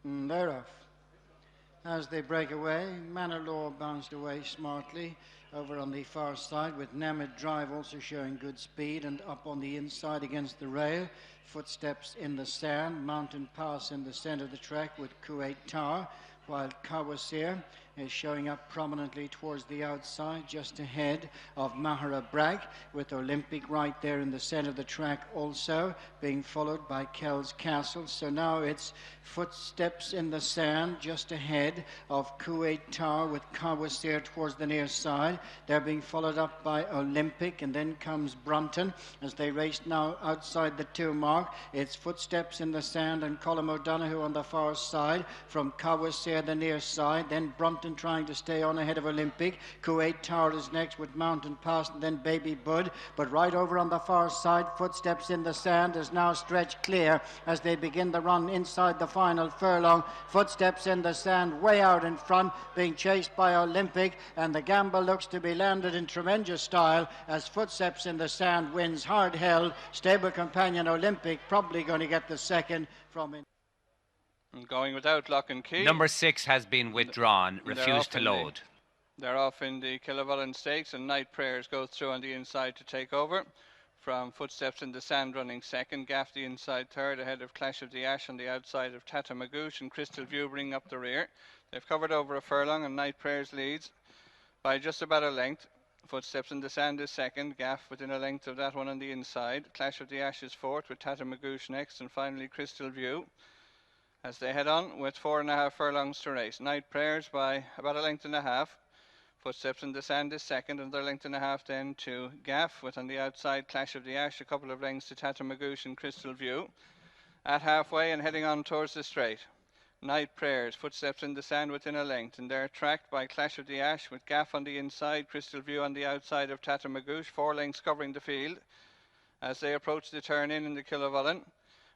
They're off. As they break away, Manor bounced away smartly over on the far side, with Namid Drive also showing good speed, and up on the inside against the rail, Footsteps in the Sand, Mountain Pass in the centre of the track with Kuwait Tower, while Kawasir is showing up prominently towards the outside, just ahead of Mahara Bragg, with Olympic right there in the centre of the track also, being followed by Kells Castle. So now it's Footsteps in the Sand, just ahead of Kuwait Tower, with Kawasir towards the near side. They're being followed up by Olympic, and then comes Brunton as they race now outside the 2 mark. It's Footsteps in the Sand and Colm O'Donoghue on the far side, from Kawasir the near side, then Brunton trying to stay on ahead of Olympic. Kuwait Tower is next with Mountain Pass, and then Baby Bud. But right over on the far side, Footsteps in the Sand is now stretched clear as they begin the run inside the final furlong. Footsteps in the Sand way out in front, being chased by Olympic, and the gamble looks to be landed in tremendous style as Footsteps in the Sand wins hard held. Stable companion Olympic probably going to get the second from it. Going without lock and key. Number 6 has been withdrawn, refused to load. They're off in the Killavulan Stakes, and Night Prayers goes through on the inside to take over. From Footsteps in the Sand running second, Gaff the inside third, ahead of Clash of the Ash on the outside of Tata Magoosh, and Crystal View bringing up the rear. They've covered over a furlong, and Night Prayers leads by just about a length. Footsteps in the Sand is second, Gaff within a length of that one on the inside. Clash of the Ash is fourth, with Tata Magoosh next, and finally Crystal View as they head on with 4.5 furlongs to race. Night Prayers by about a length and a half. Footsteps in the Sand is second, another length and a half then to Gaff, with on the outside Clash of the Ash, a couple of lengths to Tata Magoosh and Crystal View. At halfway and heading on towards the straight, Night Prayers, Footsteps in the Sand within a length, and they're tracked by Clash of the Ash with Gaff on the inside, Crystal View on the outside of Tata Magoosh, 4 lengths covering the field as they approach the turn in the Killavulan.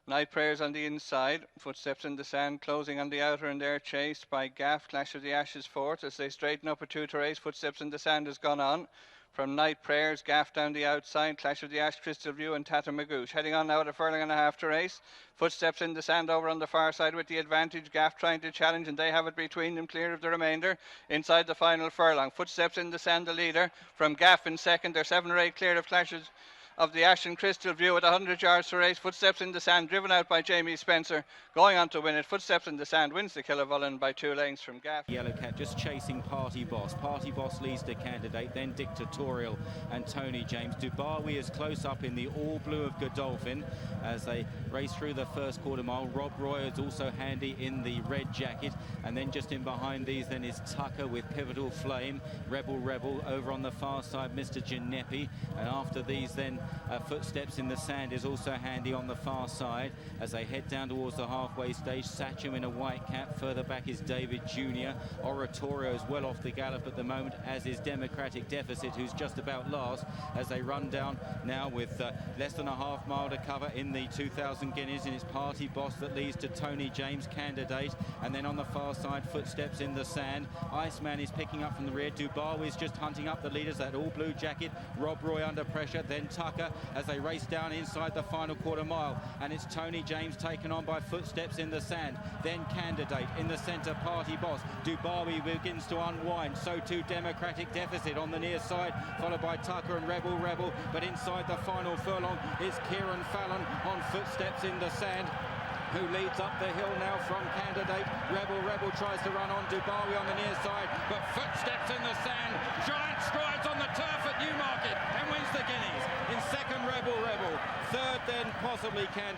Night Prayers on the inside, Footsteps in the Sand closing on the outer, and they're chased by Gaff. Clash of the Ash is fourth as they straighten up a 2 to race. Footsteps in the Sand has gone on. From Night Prayers, Gaff down the outside, Clash of the Ash, Crystal View and Tata Magoosh. Heading on now at a furlong and a half to race. Footsteps in the Sand over on the far side with the advantage. Gaff trying to challenge, and they have it between them, clear of the remainder inside the final furlong. Footsteps in the Sand the leader. From Gaff in second, they're 7 or 8 clear of Clashes of the Ash and Crystal View at 100 yards to race. Footsteps in the Sand driven out by Jamie Spencer, going on to win it. Footsteps in the Sand wins the Killavulan by 2 lengths from Gaff. Yellow Cat just chasing Party Boss. Party Boss leads the Candidate, then Dictatorial and Tony James. Dubawi is close up in the all blue of Godolphin as they race through the first quarter mile. Rob Roy is also handy in the red jacket, and then just in behind these then is Tucker with Pivotal Flame. Rebel over on the far side, Mr. Ginepi, and after these then Footsteps in the Sand is also handy on the far side as they head down towards the halfway stage. Satcham in a white cap. Further back is David Jr. Oratorio is well off the gallop at the moment, as is Democratic Deficit, who's just about last, as they run down now with less than a half mile to cover in the 2,000 guineas. And it's Party Boss that leads to Tony James, Candidate, and then on the far side Footsteps in the Sand. Iceman is picking up from the rear. Dubawi is just hunting up the leaders, that all blue jacket. Rob Roy under pressure, then Tucker as they race down inside the final quarter mile, and it's Tony James taken on by Footsteps in the Sand, then Candidate in the centre, Party Boss. Dubawi begins to unwind, so too Democratic Deficit on the near side, followed by Tucker and Rebel, but inside the final furlong is Kieran Fallon on Footsteps in the Sand, who leads up the hill now from Candidate. Rebel tries to run on Dubawi on the near side, but Footsteps in the Sand, giant strides on the turf at Newmarket and wins the Guineas. In second, Rebel. Third, then possibly Candidate.